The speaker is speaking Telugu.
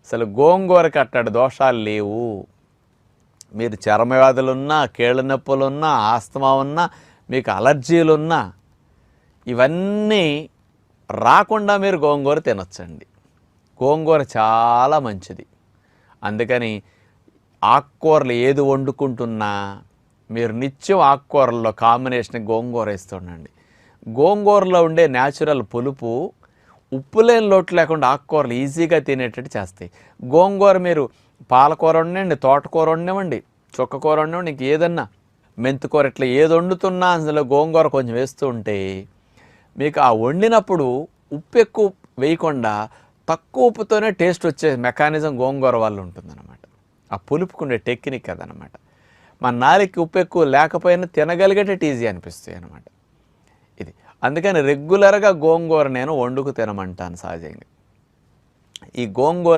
అసలు గోంగూరకి అట్టడి దోషాలు లేవు. మీరు చర్మ వ్యాధులున్నా, కీళ్ళ నొప్పులున్నా, ఆస్తమా ఉన్నా, మీకు అలర్జీలున్నా ఇవన్నీ రాకుండా మీరు గోంగూర తినొచ్చండి. గోంగూర చాలా మంచిది. అందుకని ఆకుకూరలు ఏది వండుకుంటున్నా మీరు నిత్యం ఆకుకూరల్లో కాంబినేషన్ గోంగూర వేస్తుండండి. గోంగూరలో ఉండే న్యాచురల్ పులుపు ఉప్పు లేని లోటు లేకుండా ఆకుకూరలు ఈజీగా తినేటట్టు చేస్తాయి. గోంగూర మీరు పాలకూర వండండి, తోటకూర వండివ్వండి, చుక్కకూర వండివ్వండి, ఇంక ఏదన్నా మెంతికూర ఇట్లా ఏది వండుతున్నా అందులో గోంగూర కొంచెం వేస్తూ ఉంటే మీకు ఆ వండినప్పుడు ఉప్పు ఎక్కువ వేయకుండా తక్కువ ఉప్పుతోనే టేస్ట్ వచ్చే మెకానిజం గోంగూర వల్ల ఉంటుందన్నమాట. ఆ పులుపుకుండే టెక్నిక్ అదనమాట. మన నాలుగుకి ఉప్పు ఎక్కువ లేకపోయినా తినగలిగేటట్టు ఈజీ అనిపిస్తాయి అన్నమాట ఇది. అందుకని రెగ్యులర్గా గోంగూర నేను వండుకు తినమంటాను సహజంగా. ఈ గోంగూర